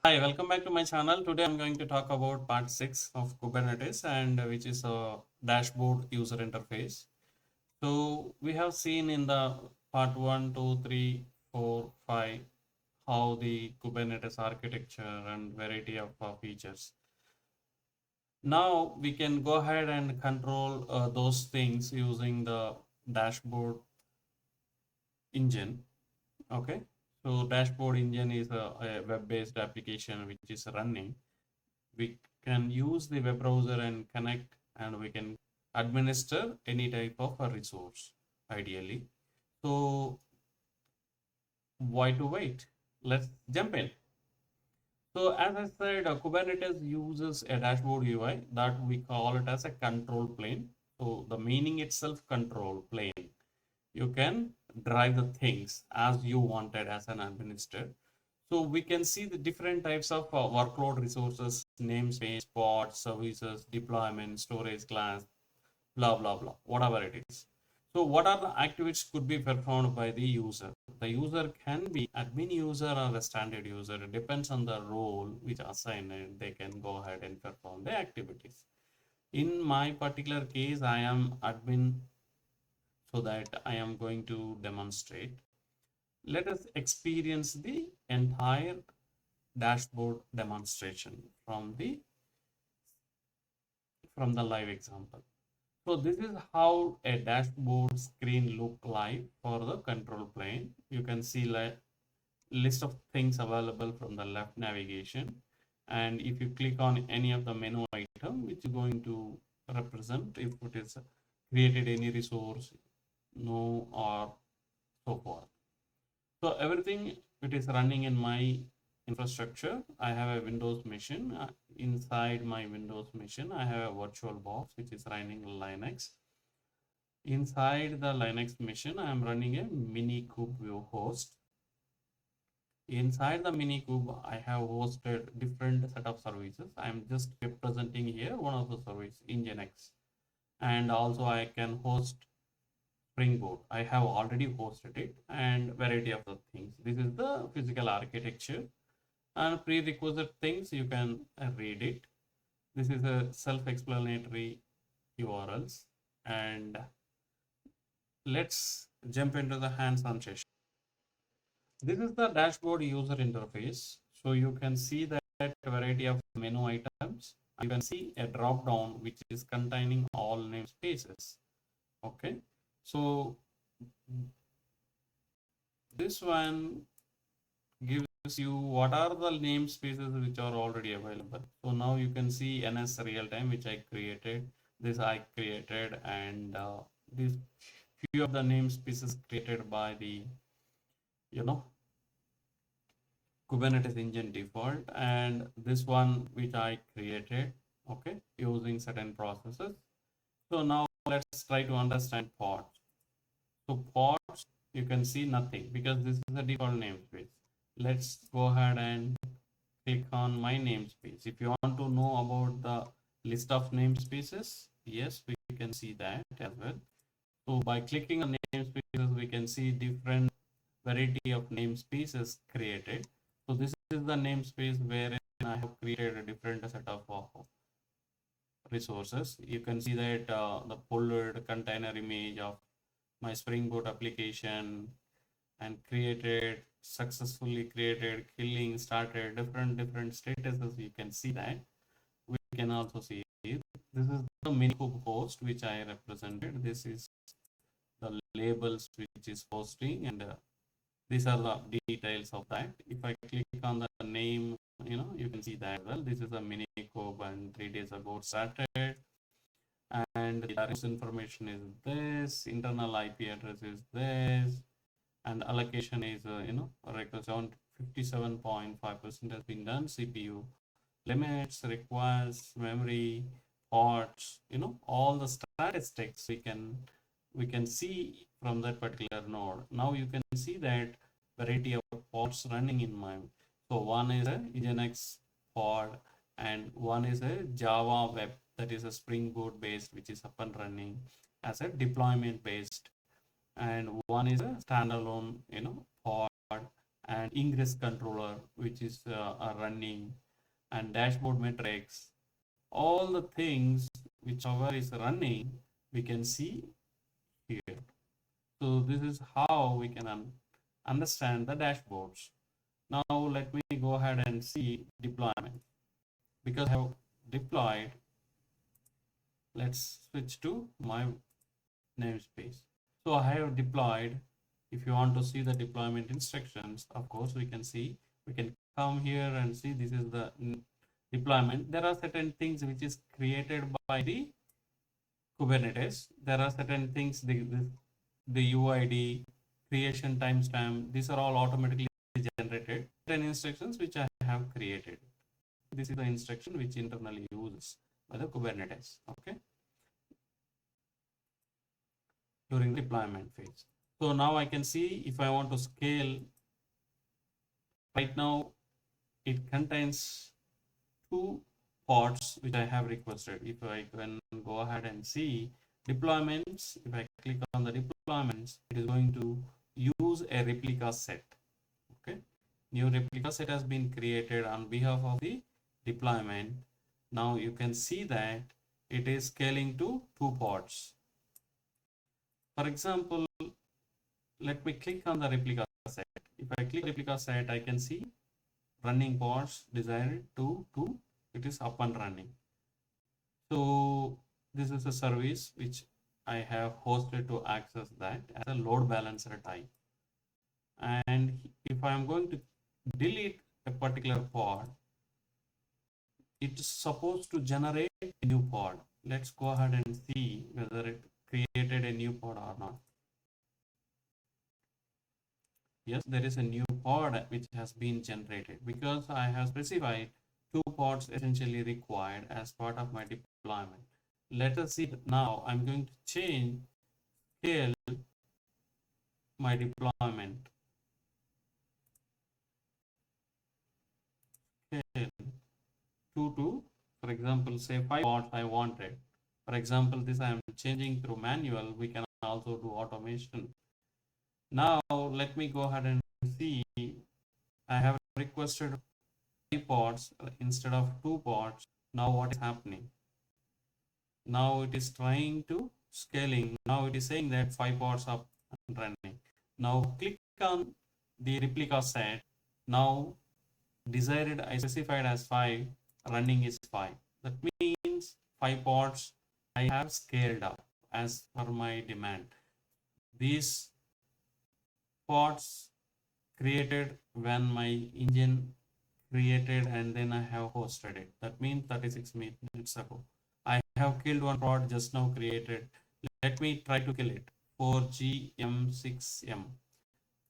Hi, welcome back to my channel. Today I'm going to talk about part 6 of Kubernetes and which is a dashboard user interface. So we have seen in the part 1, 2, 3, 4, 5 how the Kubernetes architecture and variety of features. Now we can go ahead and control those things using the dashboard engine. Okay, so dashboard engine is a web-based application which is running. We can use the web browser and connect, and we can administer any type of a resource ideally. So why to wait? Let's jump in. So as I said, Kubernetes uses a dashboard UI that we call it as a control plane. So the meaning itself, control plane. You can drive the things as you wanted as an administrator. So we can see the different types of workload resources, namespace, pods, services, deployment, storage class, blah, blah, blah, whatever it is. So what are the activities could be performed by the user? The user can be admin user or a standard user. It depends on the role which assigned and they can go ahead and perform the activities. In my particular case, I am admin, so that I am going to demonstrate. Let us experience the entire dashboard demonstration from the live example. So this is how a dashboard screen look like for the control plane. You can see like list of things available from the left navigation. And if you click on any of the menu item, which is going to represent if it is created any resource, no, or so forth. So everything it is running in my infrastructure. I have a Windows machine. Inside my Windows machine, I have a virtual box which is running Linux. Inside the Linux machine, I am running a Minikube host. Inside the Minikube, I have hosted different set of services. I am just representing here one of the service, Nginx, and also I can host Spring Boot. I have already hosted it and variety of the things. This is the physical architecture and prerequisite things. You can read it. This is a self-explanatory URLs, and let's jump into the hands-on session. This is the dashboard user interface. So you can see that variety of menu items. You can see a drop down which is containing all namespaces. Okay, so this one gives you what are the namespaces which are already available. So now you can see NS real time, which I created. This I created, and these few of the namespaces created by the Kubernetes engine default, and this one which I created, okay, using certain processes. So now let's try to understand pods. So pods, you can see nothing because this is a default namespace. Let's go ahead and click on my namespace. If you want to know about the list of namespaces, yes, we can see that as well. So by clicking on namespaces, we can see different variety of namespaces created. So this is the namespace where I have created a different set of resources. You can see that the pulled container image of my Spring Boot application and created successfully created, killing started, different statuses. You can see that. We can also see it. This is the Minikube host which I represented. This is the labels which is hosting, and these are the details of that. If I click on the name, you can see that well. This is a Minikube and 3 days ago started, and the address information is this, internal IP address is this, and allocation is around 57.5% has been done. CPU limits, requires memory, ports, all the statistics we can see from that particular node. Now you can see that variety of pods running in my. So one is a Nginx pod, and one is a Java web, that is a Spring Boot based, which is up and running as a deployment based, and one is a standalone pod, and Ingress controller, which is running, and dashboard metrics, all the things whichever is running, we can see here. So this is how we can understand the dashboards. Now let me go ahead and see deployment. Because I have deployed, let's switch to my namespace. So I have deployed. If you want to see the deployment instructions, of course, we can see, we can come here and see this is the deployment. There are certain things which is created by the Kubernetes. There are certain things, the UID, creation timestamp, these are all automatically generated. Certain instructions which I have created. This is the instruction which internally uses by the Kubernetes. Okay. During the deployment phase. So now I can see if I want to scale, right now it contains two pods which I have requested. If I can go ahead and see deployments, if I click on the deployments, it is going to use a replica set. Okay, new replica set has been created on behalf of the deployment. Now you can see that it is scaling to two pods. For example, let me click on the replica set. If I click replica set, I can see running pods desired to it is up and running. So this is a service which I have hosted to access that as a load balancer type. And if I am going to delete a particular pod, it's supposed to generate a new pod. Let's go ahead and see whether it created a new pod or not. Yes, there is a new pod which has been generated because I have specified two pods essentially required as part of my deployment. Let us see now. I'm going to change scale my deployment. Scale 2 to, for example, say 5 pods I wanted. For example, this I am changing through manual. We can also do automation. Now let me go ahead and see. I have requested 5 pods instead of 2 pods. Now what is happening? Now it is trying to scaling. Now it is saying that 5 pods up and running. Now click on the replica set. Now desired I specified as 5, running is 5. That means 5 pods I have scaled up as per my demand. These pods created when my engine created and then I have hosted it. That means 36 minutes ago. I have killed one pod just now created. Let me try to kill it. 4GM6M.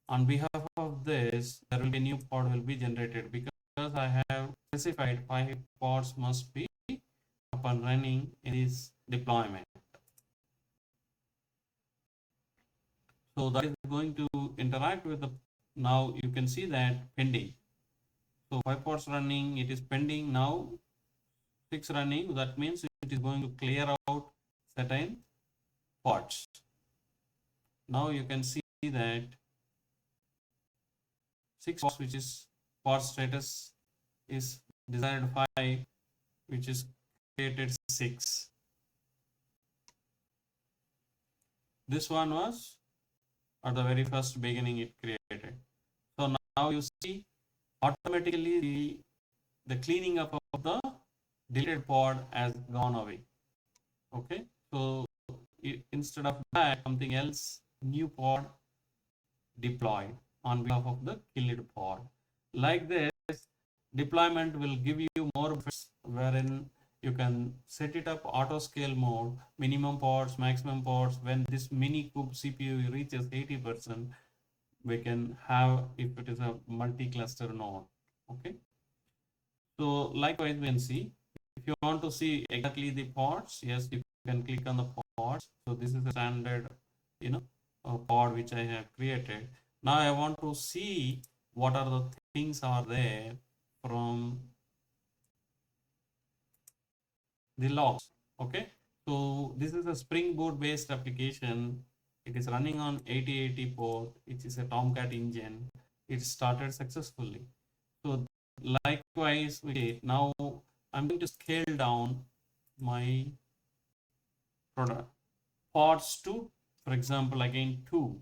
On behalf of this, there will be a new pod will be generated because I have specified 5 pods must be up and running in this deployment. So that is going to interact with the, now you can see that pending. So 5 pods running, it is pending now, 6 running. That means it is going to clear out certain pods. Now you can see that 6 pods, which is pod status is desired 5, which is created 6. This one was at the very first beginning it created. So now you see automatically the cleaning up of the deleted pod has gone away. Okay, so instead of that, something else, new pod deployed on behalf of the killed pod. Like this, deployment will give you more benefits wherein you can set it up auto scale mode, minimum pods, maximum pods. When this mini kube CPU reaches 80%, we can have, if it is a multi-cluster node. Okay. So likewise, we can see, if you want to see exactly the pods, yes, you can click on the pods. So this is a standard, pod which I have created. Now I want to see what are the things are there from the logs. Okay. So this is a Spring Boot based application. It is running on 8080 port, which is a Tomcat engine. it started successfully. So likewise, now I'm going to scale down my product pods to, for example, again 2.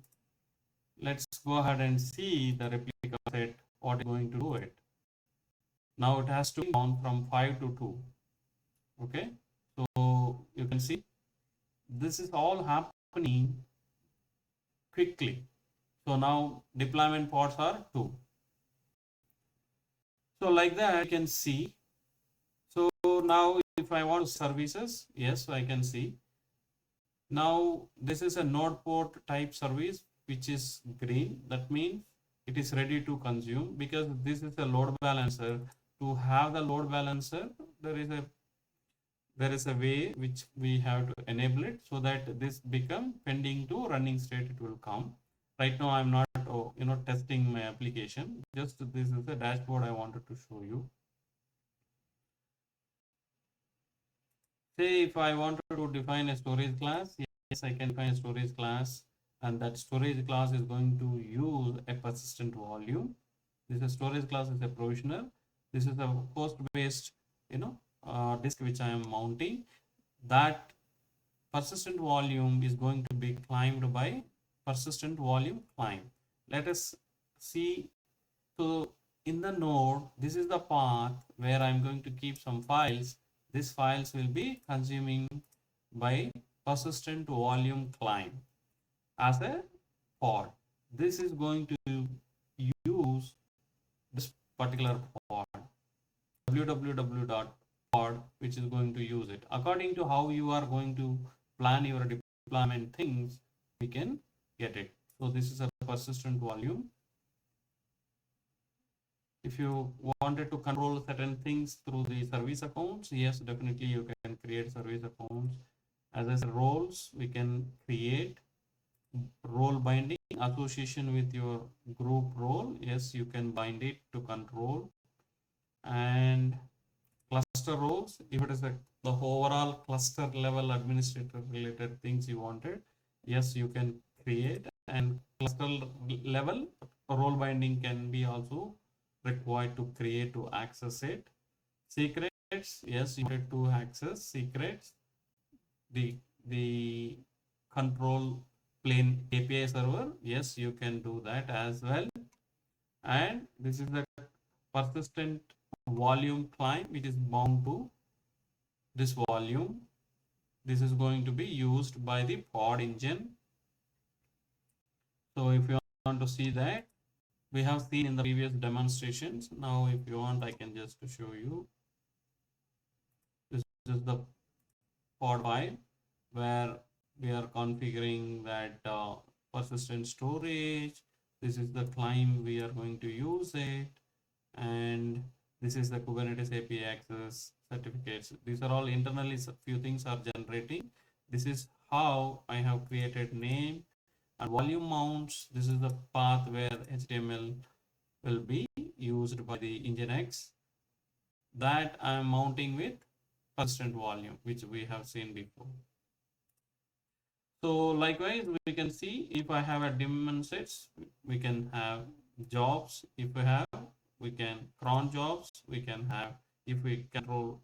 Let's go ahead and see the replica set, what is going to do it. Now it has to be down from 5 to 2. Okay, so you can see this is all happening quickly. So now deployment pods are 2. So like that you can see. So now if I want services, yes, I can see. Now this is a NodePort type service which is green. That means it is ready to consume, because this is a load balancer. To have the load balancer, there is a way which we have to enable it, so that this become pending to running state. It will come. Right now I'm not testing my application. Just this is the dashboard I wanted to show you. Say if I wanted to define a storage class, yes, I can define a storage class, and that storage class is going to use a persistent volume. This is storage class is a provisioner. This is a host-based, disk which I am mounting. That persistent volume is going to be climbed by persistent volume climb. Let us see. So in the node, this is the path where I'm going to keep some files. These files will be consuming by persistent volume climb as a pod. This is going to use this particular pod, www.pod, which is going to use it. According to how you are going to plan your deployment things, we can get it. So this is a persistent volume. If you wanted to control certain things through the service accounts, yes, definitely you can create service accounts. As I said, roles, we can create role binding association with your group role. Yes, you can bind it to control. And cluster roles, if it is the overall cluster level administrator related things you wanted, yes, you can create. And cluster level role binding can be also required to create to access it. Secrets, yes, you wanted to access secrets, the control plane API server, yes, you can do that as well. And this is the persistent volume client, which is bound to this volume. This is going to be used by the pod engine. So if you want to see that, we have seen in the previous demonstrations. Now if you want, I can just show you. This is the pod file where we are configuring that persistent storage. This is the client we are going to use it, and this is the Kubernetes API access certificates. These are all internally, few things are generating. This is how I have created name and volume mounts. This is the path where HTML will be used by the Nginx. That I am mounting with persistent volume, which we have seen before. So likewise, we can see if I have a daemon sets, we can have jobs. If we can cron jobs, we can have, if we control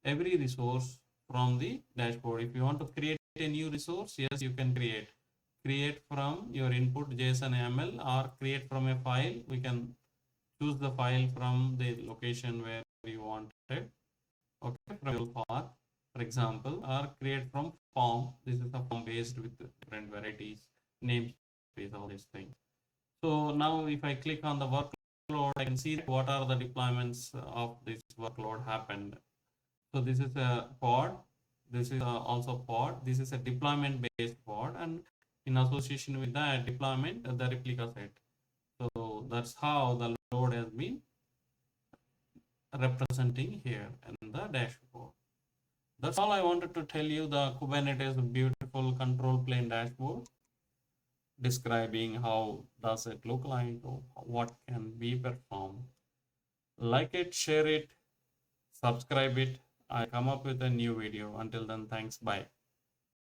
every resource from the dashboard. If you want to create a new resource, yes, you can create from your input JSON ML, or create from a file. We can choose the file from the location where you want it. Okay, from your path, for example, or create from form. This is a form based with different varieties, namespace, all these things. So now if I click on the workload, I can see what are the deployments of this workload happened. So this is a pod. This is also pod. This is a deployment based pod, and in association with that deployment, the replica set. So that's how the load has been representing here in the dashboard. That's all I wanted to tell you. The Kubernetes beautiful control plane dashboard, describing how does it look like, or what can be performed. Like it, share it, subscribe it. I come up with a new video. Until then, thanks. Bye.